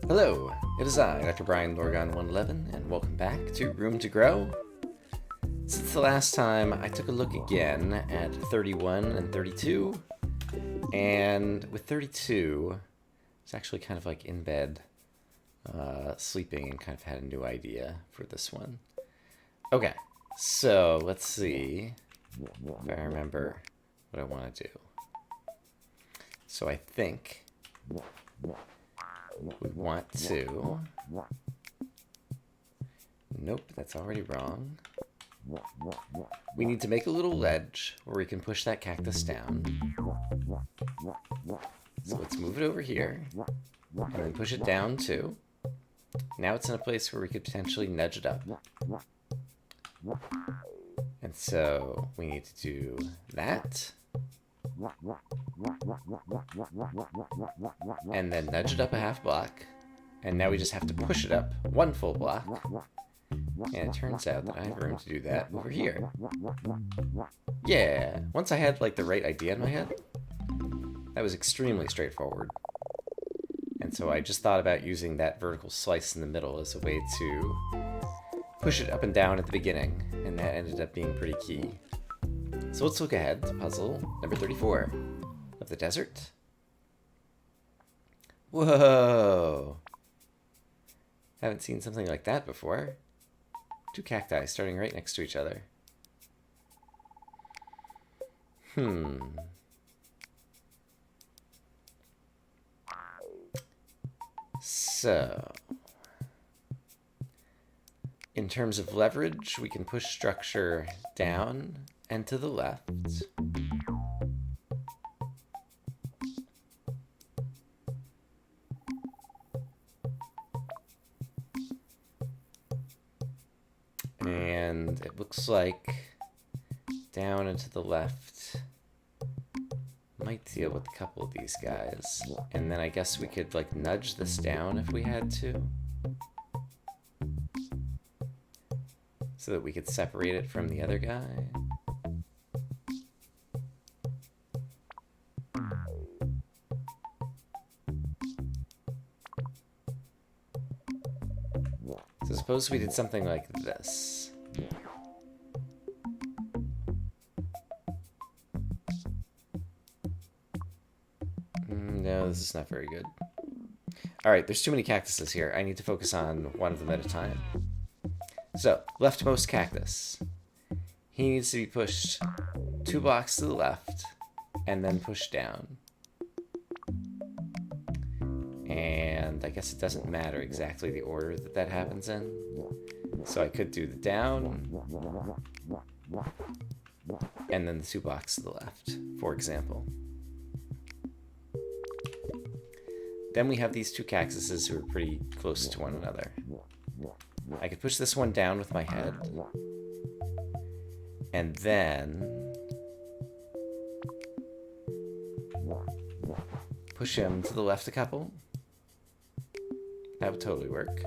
Hello, it is I, Dr. Brian Lorgon 111, and welcome back to Room to Grow. Since the last time, I took a look again at 31 and 32, and with 32, it's actually kind of like in bed, sleeping, and kind of had a new idea for this one. Okay, so let's see if I remember what I want to do. So I think we want to... Nope, that's already wrong. We need to make a little ledge where we can push that cactus down. So let's move it over here, and then push it down too. Now it's in a place where we could potentially nudge it up. And so we need to do that. And then nudge it up a half block. And now we just have to push it up one full block. And it turns out that I have room to do that over here. Yeah! Once I had like the right idea in my head, that was extremely straightforward. And so I just thought about using that vertical slice in the middle as a way to push it up and down at the beginning, and that ended up being pretty key. So let's look ahead to puzzle number 34 of the desert. Whoa! Haven't seen something like that before. Two cacti starting right next to each other. So, in terms of leverage, we can push structure down and to the left. And it looks like down and to the left might deal with a couple of these guys. And then I guess we could like nudge this down if we had to, so that we could separate it from the other guy. So suppose we did something like this. No, this is not very good. Alright, there's too many cactuses here. I need to focus on one of them at a time. So, leftmost cactus. He needs to be pushed 2 blocks to the left, and then pushed down. And I guess it doesn't matter exactly the order that that happens in. So I could do the down, and then the 2 blocks to the left, for example. Then we have these two cactuses who are pretty close to one another. I could push this one down with my head, and then push him to the left a couple. That would totally work.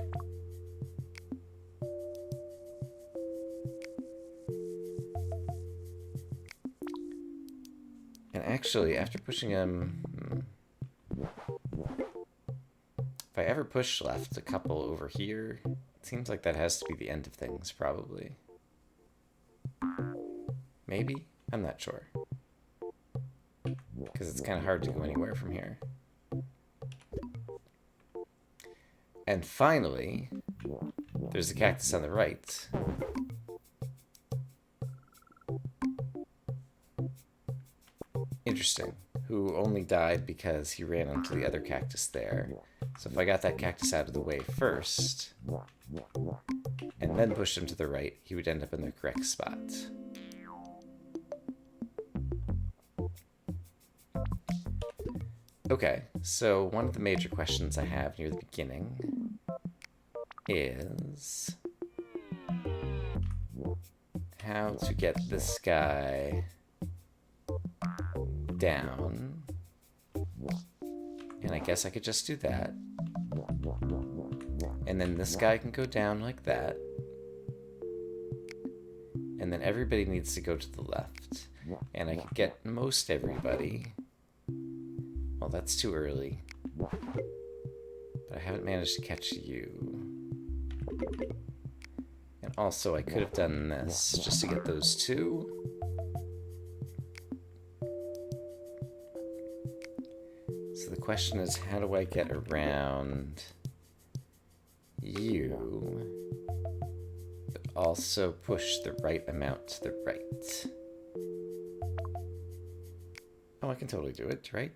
And actually, after pushing him... If I ever push left a couple over here, it seems like that has to be the end of things, probably. Maybe? I'm not sure. Because it's kind of hard to go anywhere from here. And finally, there's the cactus on the right. Interesting. Who only died because he ran into the other cactus there. So if I got that cactus out of the way first, and then pushed him to the right, he would end up in the correct spot. Okay, so one of the major questions I have near the beginning is how to get this guy down. And I guess I could just do that. And then this guy can go down like that. And then everybody needs to go to the left. And I could get most everybody. Well, that's too early. But I haven't managed to catch you. And also, I could have done this just to get those two. So the question is, how do I get around you, but also push the right amount to the right? Oh, I can totally do it, right?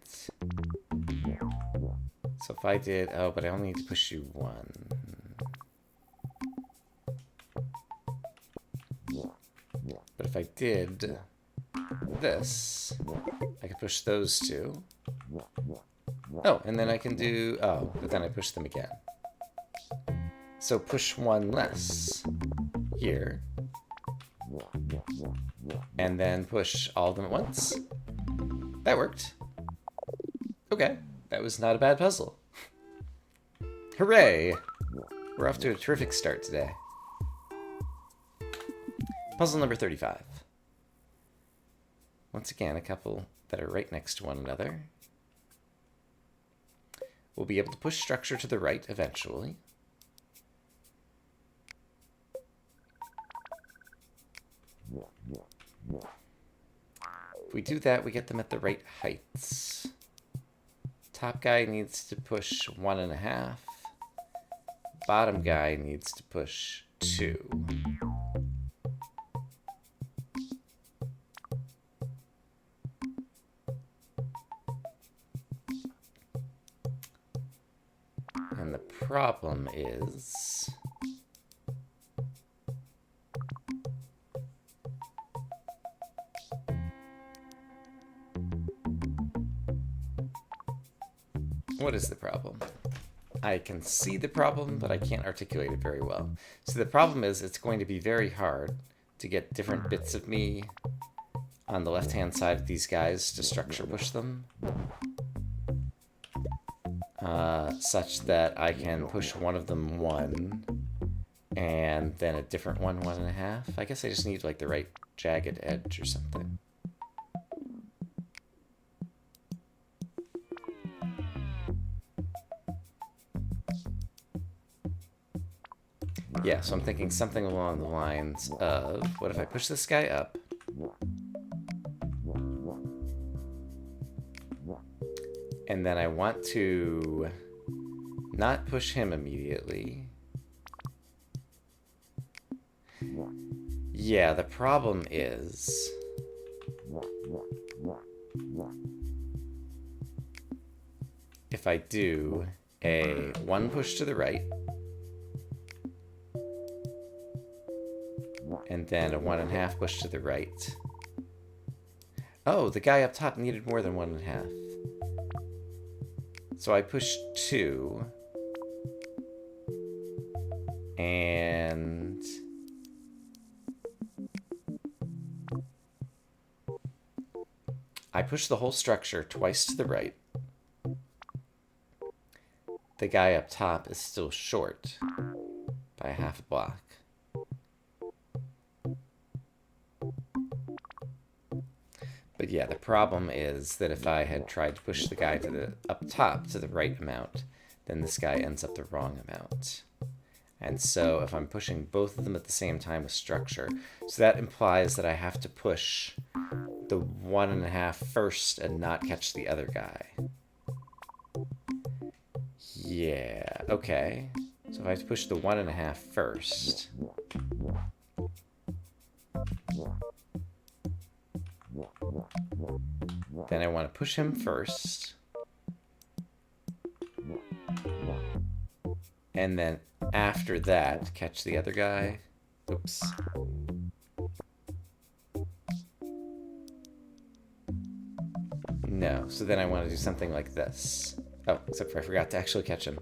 So if I did, oh, but I only need to push you one. But if I did this, I could push those two. Oh, and then I can do, oh, but then I push them again. So push one less here. And then push all of them at once. That worked. Okay, that was not a bad puzzle. Hooray! We're off to a terrific start today. Puzzle number 35. Once again, a couple that are right next to one another. We'll be able to push structure to the right eventually. If we do that, we get them at the right heights. Top guy needs to push 1.5. Bottom guy needs to push 2. And the problem is... What is the problem? I can see the problem, but I can't articulate it very well. So the problem is it's going to be very hard to get different bits of me on the left-hand side of these guys to structure push them. Such that I can push one of them 1, and then a different one 1.5. I guess I just need like the right jagged edge or something. Yeah, so I'm thinking something along the lines of, what if I push this guy up? And then I want to not push him immediately. Yeah, the problem is... if I do a 1 push to the right, and then a 1.5 push to the right. Oh, the guy up top needed more than 1.5. So I pushed 2. And... I pushed the whole structure twice to the right. The guy up top is still short by a half a block. But yeah, the problem is that if I had tried to push the guy to the up top to the right amount, then this guy ends up the wrong amount. And so if I'm pushing both of them at the same time with structure, so that implies that I have to push the 1.5 first and not catch the other guy. Yeah, okay. So if I have to push the 1.5 first... then I want to push him first. And then after that, catch the other guy. Oops. No, so then I want to do something like this. Oh, except for I forgot to actually catch him.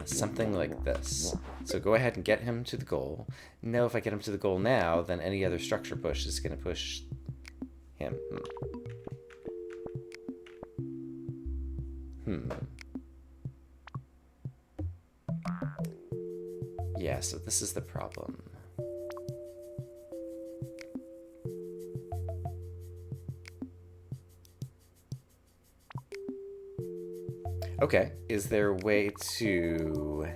Something like this. So go ahead and get him to the goal. No, if I get him to the goal now, then any other structure push is going to push him. Yeah, so this is the problem. Okay, is there a way to...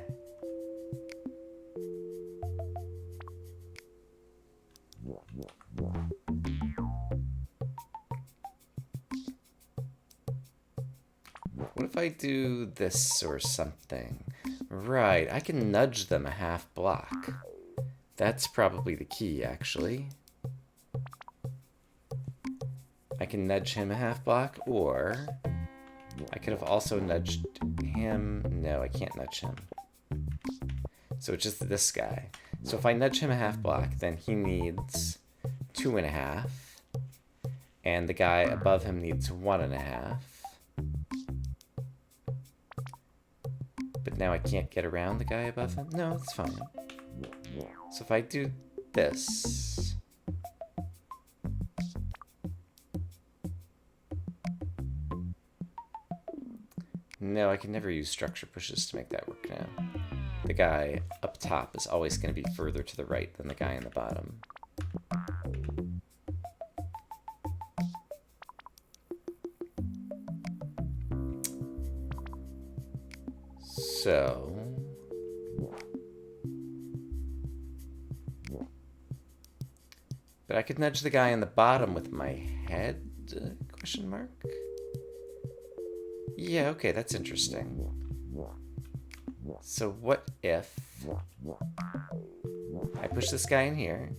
What if I do this or something? Right, I can nudge them a half block. That's probably the key, actually. I can nudge him a half block, or I could have also nudged him. No, I can't nudge him. So it's just this guy. So if I nudge him a half block, then he needs 2.5. And the guy above him needs 1.5. But now I can't get around the guy above him? No, it's fine. So if I do this... No, I can never use structure pushes to make that work now. The guy up top is always going to be further to the right than the guy in the bottom. So... But I could nudge the guy in the bottom with my head? Question mark? Yeah, okay, that's interesting. So what if I push this guy in here,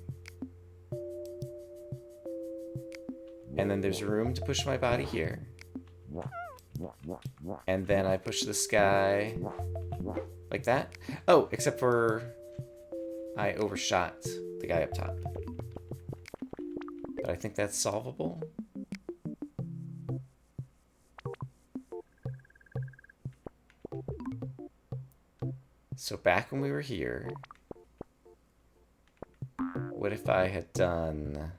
and then there's room to push my body here, and then I push this guy like that? Oh, except for I overshot the guy up top. But I think that's solvable. So back when we were here, what if I had done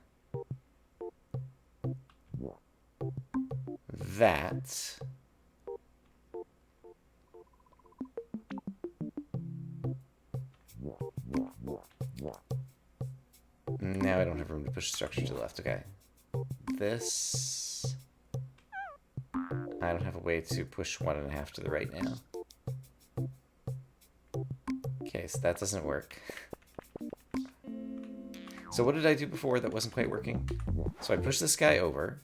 that? Now I don't have room to push the structure to the left. Okay. This... I don't have a way to push 1.5 to the right now. Okay, so that doesn't work. So what did I do before that wasn't quite working? So I pushed this guy over.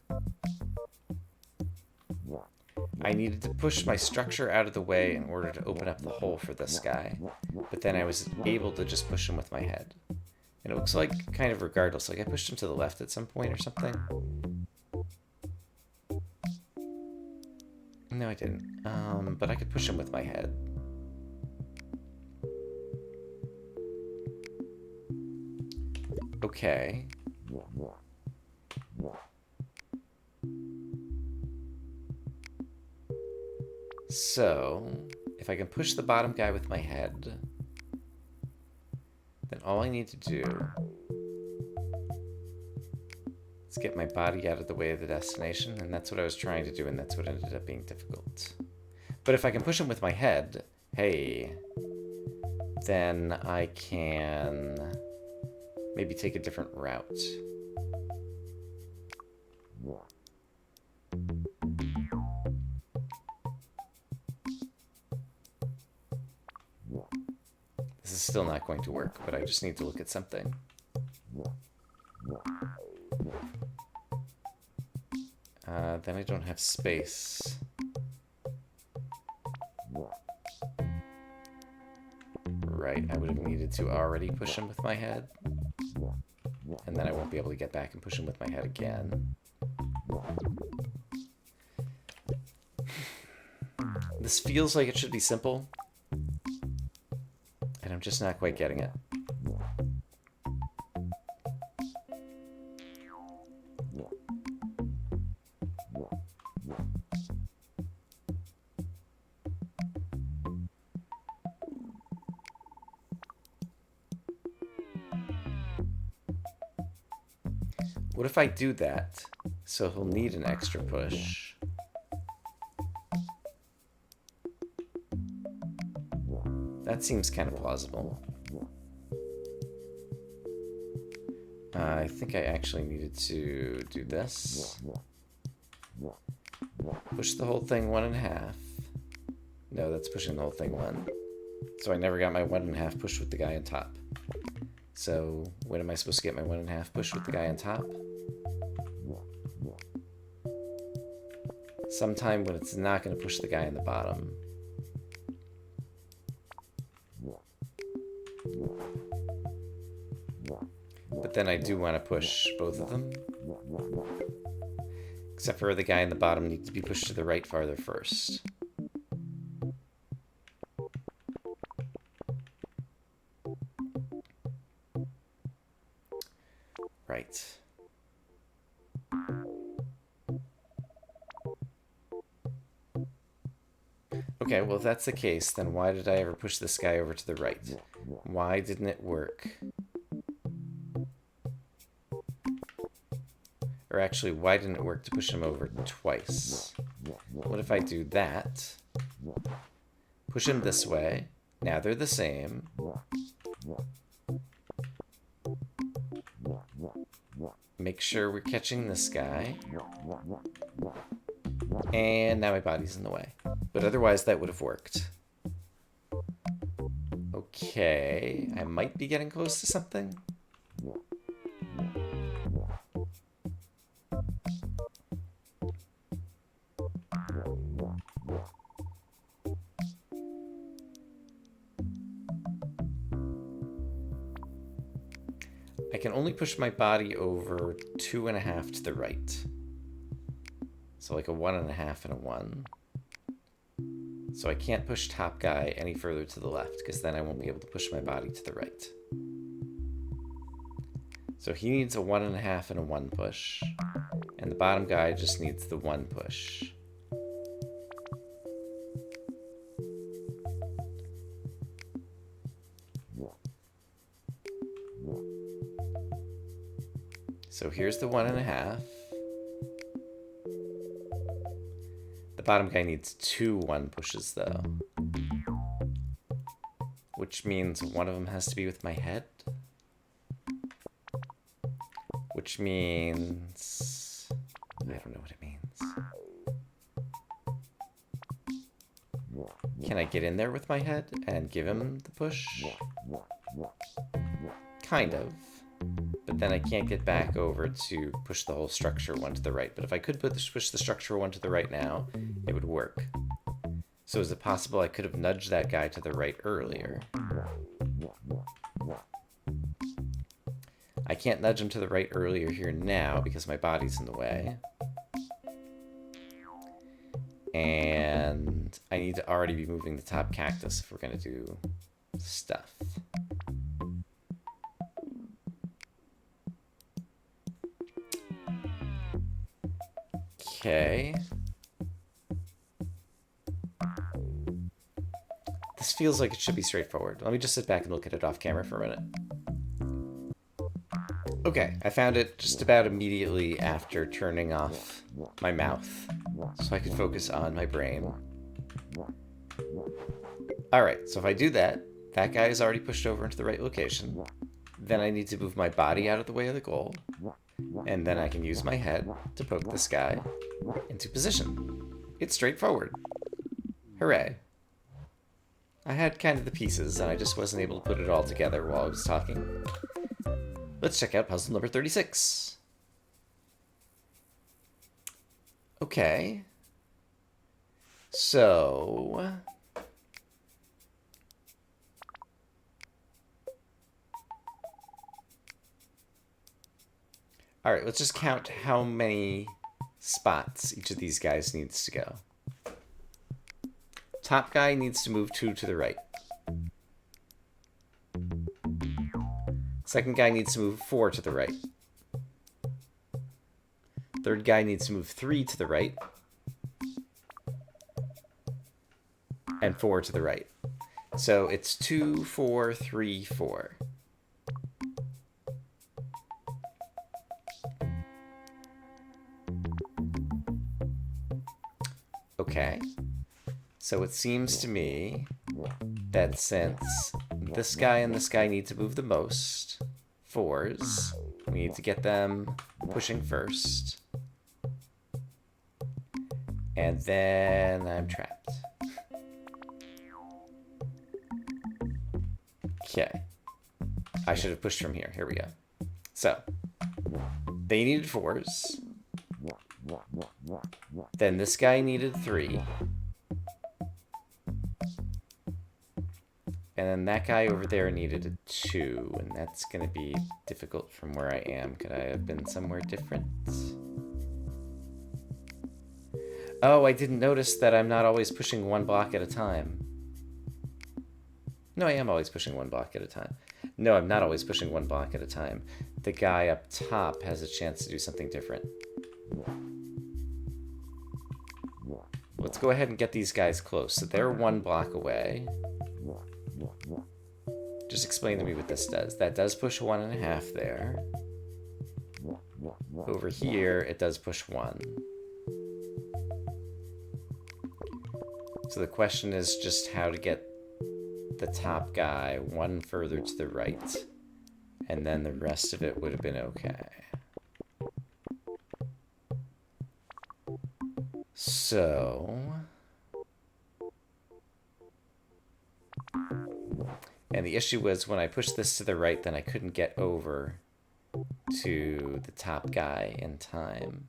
I needed to push my structure out of the way in order to open up the hole for this guy. But then I was able to just push him with my head. And it looks like, kind of regardless, like I pushed him to the left at some point or something. No, I didn't. But I could push him with my head. Okay. So, if I can push the bottom guy with my head, then all I need to do is get my body out of the way of the destination, and that's what I was trying to do, and that's what ended up being difficult. But if I can push him with my head, hey, then I can maybe take a different route. This is still not going to work, but I just need to look at something. Then I don't have space. Right, I would have needed to already push him with my head. And then I won't be able to get back and push him with my head again. This feels like it should be simple. And I'm just not quite getting it. What if I do that? So he'll need an extra push. That seems kind of plausible. I think I actually needed to do this. Push the whole thing 1.5. No, that's pushing the whole thing 1. So I never got my 1.5 pushed with the guy on top. So when am I supposed to get my 1.5 pushed with the guy on top? Sometime when it's not going to push the guy on the bottom. But then I do want to push both of them. Except for the guy in the bottom needs to be pushed to the right farther first. Right. Okay, well if that's the case, then why did I ever push this guy over to the right? Why didn't it work? Or actually, why didn't it work to push him over twice? What if I do that? Push him this way. Now they're the same. Make sure we're catching this guy. And now my body's in the way. But otherwise, that would have worked. Okay, I might be getting close to something. I can only push my body over 2.5 to the right. So like a 1.5 and a 1. So I can't push top guy any further to the left, because then I won't be able to push my body to the right. So he needs a 1.5 and a 1 push. And the bottom guy just needs the 1 push. So here's the 1.5. The bottom guy needs 2 1 pushes though. Which means one of them has to be with my head. Which means... I don't know what it means. Can I get in there with my head and give him the push? Kind of. But then I can't get back over to push the whole structure 1 to the right. But if I could push the structure 1 to the right now, it would work. So is it possible I could have nudged that guy to the right earlier? I can't nudge him to the right earlier here now because my body's in the way. And I need to already be moving the top cactus if we're going to do stuff. Okay. This feels like it should be straightforward. Let me just sit back and look at it off camera for a minute. Okay, I found it just about immediately after turning off my mouth, so I could focus on my brain. Alright, so if I do that, that guy is already pushed over into the right location. Then I need to move my body out of the way of the goal. And then I can use my head to poke this guy into position. It's straightforward. Hooray. I had kind of the pieces, and I just wasn't able to put it all together while I was talking. Let's check out puzzle number 36. Okay. So... Alright, let's just count how many spots each of these guys needs to go. Top guy needs to move 2 to the right. Second guy needs to move 4 to the right. Third guy needs to move 3 to the right. And 4 to the right. So it's 2, 4, 3, 4. Okay. So it seems to me that since this guy and this guy need to move the most, 4s, we need to get them pushing first. And then I'm trapped. Okay. I should have pushed from here. Here we go. So, they needed 4s. Then this guy needed 3. And then that guy over there needed a 2. And that's going to be difficult from where I am. Could I have been somewhere different? Oh, I didn't notice that I'm not always pushing 1 block at a time. No, I am always pushing 1 block at a time. No, I'm not always pushing 1 block at a time. The guy up top has a chance to do something different. Let's go ahead and get these guys close. So they're 1 block away. Just explain to me what this does. That does push 1.5 there. Over here, it does push 1. So the question is just how to get the top guy 1 further to the right. And then the rest of it would have been okay. So... And the issue was when I pushed this to the right, then I couldn't get over to the top guy in time.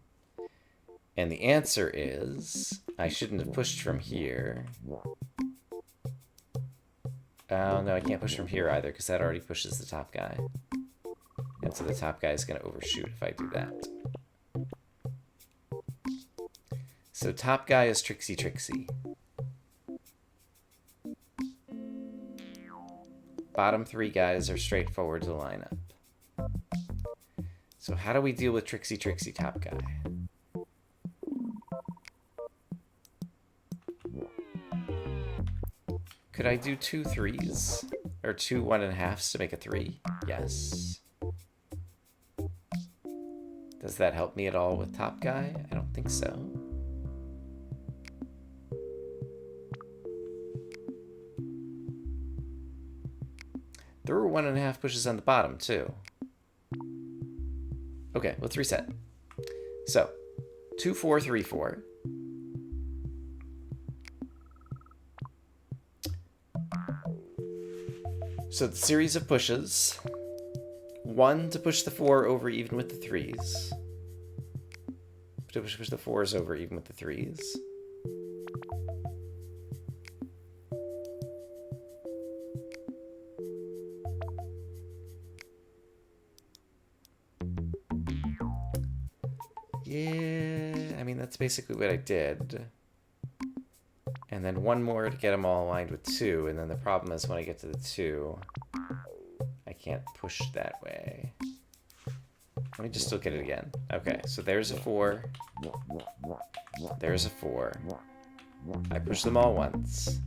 And the answer is, I shouldn't have pushed from here. Oh, no, I can't push from here either, because that already pushes the top guy. And so the top guy is going to overshoot if I do that. So top guy is Trixie Trixie. Bottom 3 guys are straightforward to line up. So how do we deal with Trixie Trixie top guy? Could I do 2 3s? Or 2 1.5s to make a 3? Yes. Does that help me at all with top guy? I don't think so. There were 1.5 pushes on the bottom, too. Okay, let's reset. So, 2 4 3 4. So the series of pushes. 1 to push the 4 over even with the 3s. To push the 4s over even with the 3s. Yeah, I mean, that's basically what I did. And then 1 more to get them all aligned with 2, and then the problem is when I get to the 2, I can't push that way. Let me just look at it again. Okay, so there's a 4. There's a 4. I push them all once.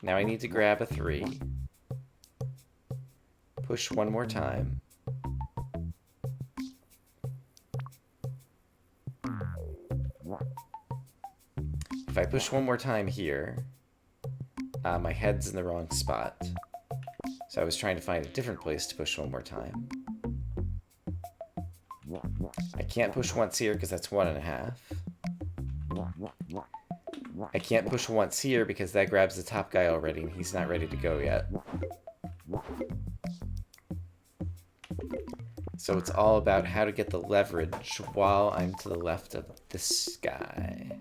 Now I need to grab a 3. Push 1 more time. If I push 1 more time here, my head's in the wrong spot. So I was trying to find a different place to push 1 more time. I can't push once here because that's 1.5. I can't push once here because that grabs the top guy already and he's not ready to go yet. So it's all about how to get the leverage while I'm to the left of this guy.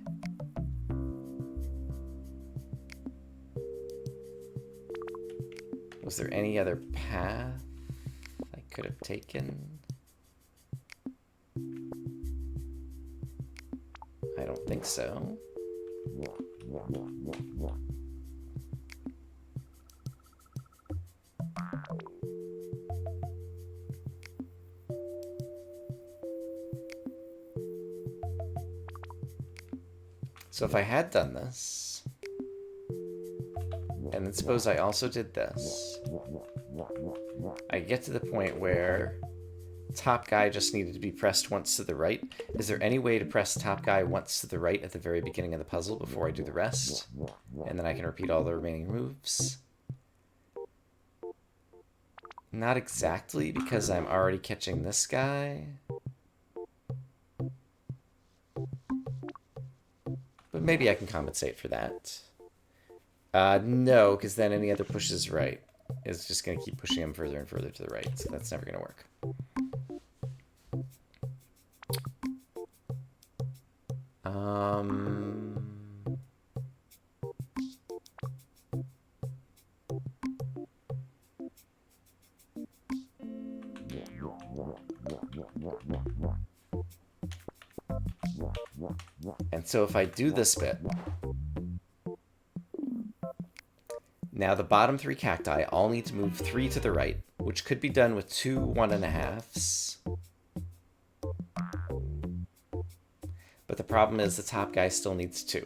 Was there any other path I could have taken? I don't think so. So if I had done this, and then suppose I also did this, I get to the point where top guy just needed to be pressed once to the right. Is there any way to press top guy once to the right at the very beginning of the puzzle before I do the rest? And then I can repeat all the remaining moves? Not exactly, because I'm already catching this guy. But maybe I can compensate for that. No, because then any other push is right. is just going to keep pushing him further and further to the right, so that's never going to work. And so if I do this bit, now the bottom 3 cacti all need to move 3 to the right, which could be done with 2 1.5s. But the problem is the top guy still needs 2.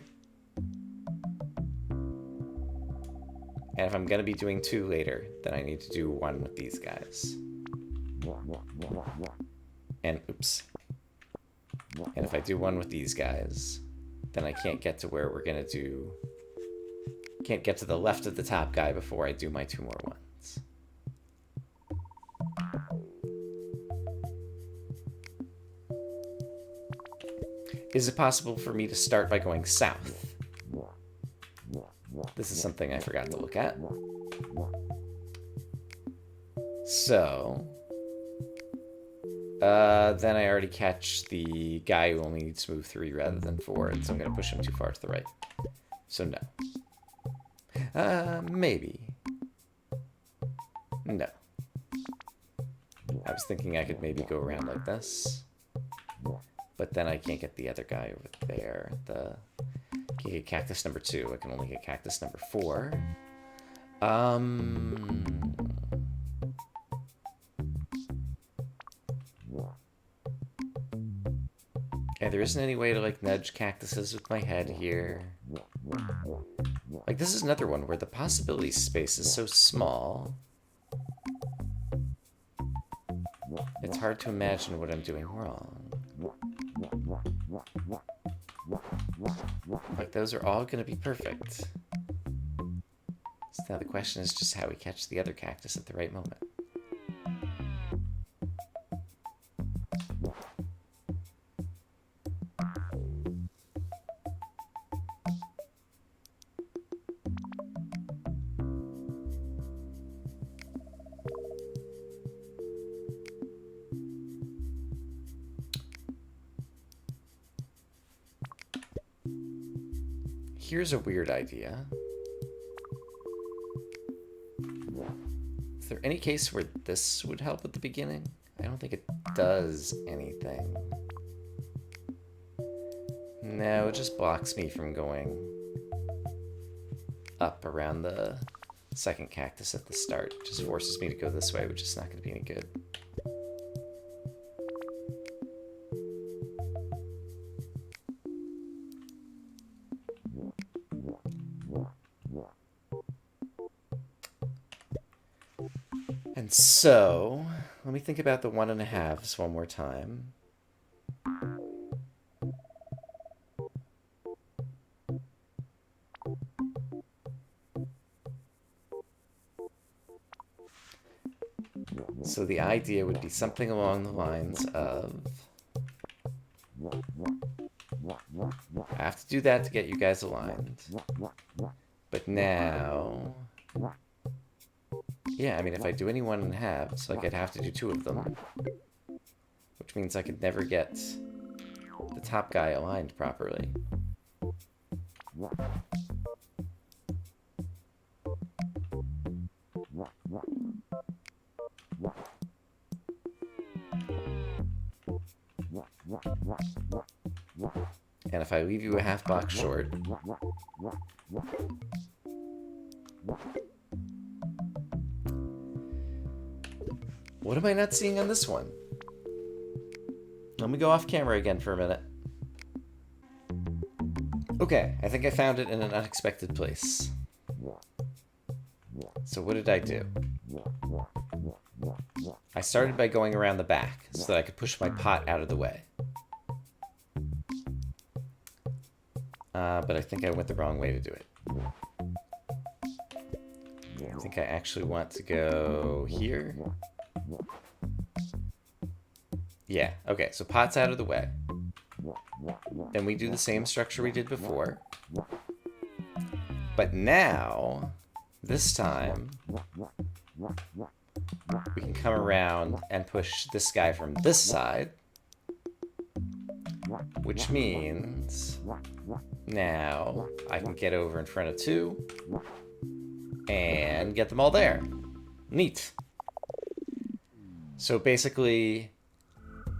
And if I'm going to be doing 2 later, then I need to do 1 with these guys. And oops. And if I do 1 with these guys, then I can't get to where we're going to do... Can't get to the left of the top guy before I do my 2 more 1s. Is it possible for me to start by going south? This is something I forgot to look at. So... then I already catch the guy who only needs to move 3 rather than 4, and so I'm going to push him too far to the right. So no. Maybe. No. I was thinking I could maybe go around like this. But then I can't get the other guy over there. Can't get cactus number 2. I can only get cactus number 4. Yeah, there isn't any way to, like, nudge cactuses with my head here. Like, this is another one where the possibility space is so small. It's hard to imagine what I'm doing wrong. Like, those are all going to be perfect. So now the question is just how we catch the other cactus at the right moment. Here's a weird idea. Is there any case where this would help at the beginning? I don't think it does anything. No, it just blocks me from going up around the second cactus at the start. It just forces me to go this way, which is not going to be any good. And so, let me think about the 1.5s one more time. So the idea would be something along the lines of... I have to do that to get you guys aligned. But now... Yeah, I mean, if I do any 1.5s, like, I'd have to do 2 of them. Which means I could never get the top guy aligned properly. And if I leave you a half box short... What am I not seeing on this one? Let me go off camera again for a minute. Okay, I think I found it in an unexpected place. So what did I do? I started by going around the back so that I could push my pot out of the way. But I think I went the wrong way to do it. I think I actually want to go here. Yeah, okay, so pot's out of the way. Then we do the same structure we did before. But now, this time, we can come around and push this guy from this side, which means now I can get over in front of 2 and get them all there. Neat. So basically,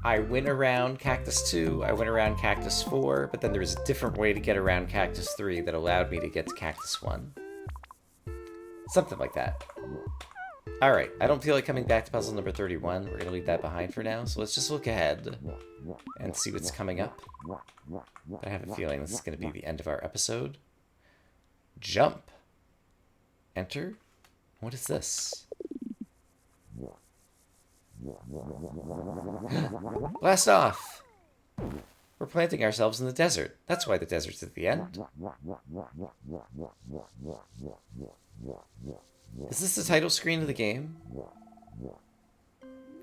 I went around Cactus 2, I went around Cactus 4, but then there was a different way to get around Cactus 3 that allowed me to get to Cactus 1. Something like that. Alright, I don't feel like coming back to puzzle number 31. We're going to leave that behind for now, so let's just look ahead and see what's coming up. I have a feeling this is going to be the end of our episode. Jump. Enter. What is this? Blast off! We're planting ourselves in the desert. That's why the desert's at the end. Is this the title screen of the game?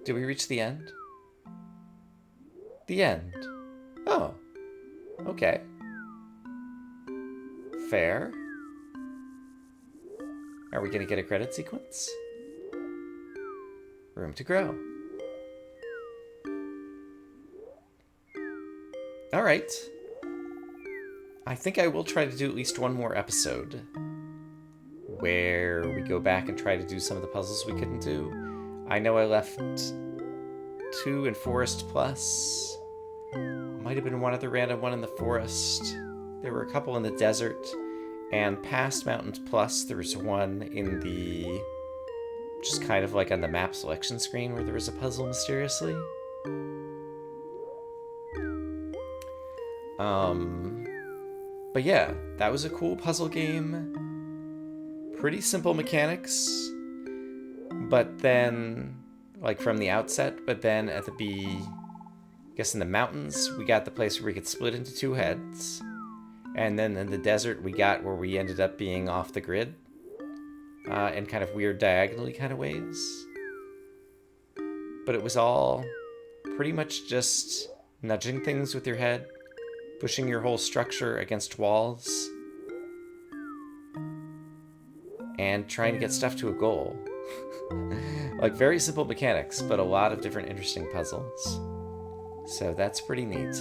Did we reach the end? The end. Oh. Okay. Fair. Are we gonna get a credit sequence? Room to grow. Alright. I think I will try to do at least one more episode where we go back and try to do some of the puzzles we couldn't do. I know I left 2 in Forest Plus. Might have been one other random one in the forest. There were a couple in the desert. And past Mountains Plus, there was one in the... just kind of like on the map selection screen where there was a puzzle mysteriously. But yeah, that was a cool puzzle game. Pretty simple mechanics, but then, like from the outset, but then at the I guess in the mountains, we got the place where we could split into 2 heads, and then in the desert, we got where we ended up being off the grid, in kind of weird diagonally kind of ways. But it was all pretty much just nudging things with your head, pushing your whole structure against walls, and trying to get stuff to a goal. Like, very simple mechanics, but a lot of different interesting puzzles. So that's pretty neat.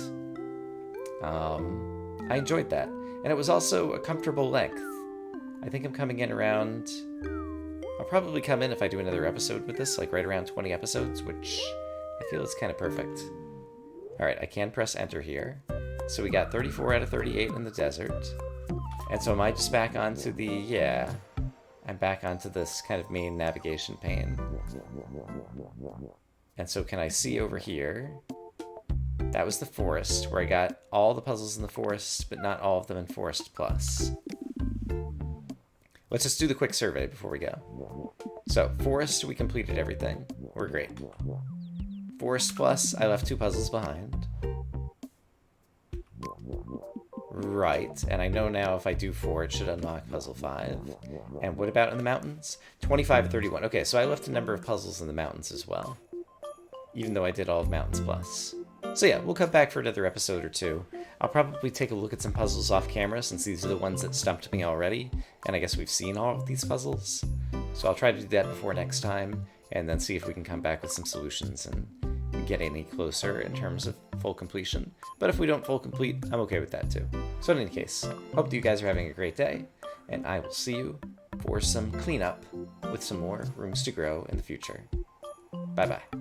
I enjoyed that. And it was also a comfortable length. I think I'm coming in around... I'll probably come in if I do another episode with this, like right around 20 episodes, which I feel is kind of perfect. Alright, I can press enter here. So we got 34 out of 38 in the desert. And so am I just back onto the... yeah... I'm back onto this kind of main navigation pane. And so can I see over here? That was the forest, where I got all the puzzles in the forest, but not all of them in Forest Plus. Let's just do the quick survey before we go. So, Forest, we completed everything. We're great. Forest Plus, I left 2 puzzles behind. Right, and I know now if I do 4, it should unlock puzzle 5. And what about in the mountains? 25 to 31. Okay, so I left a number of puzzles in the mountains as well, even though I did all of Mountains Plus. So yeah, we'll come back for another episode or 2. I'll probably take a look at some puzzles off camera, since these are the ones that stumped me already, and I guess we've seen all of these puzzles. So I'll try to do that before next time, and then see if we can come back with some solutions and get any closer in terms of full completion. But if we don't full complete, I'm okay with that too. So in any case, hope that you guys are having a great day, and I will see you for some cleanup with some more Rooms to Grow in the future. Bye-bye.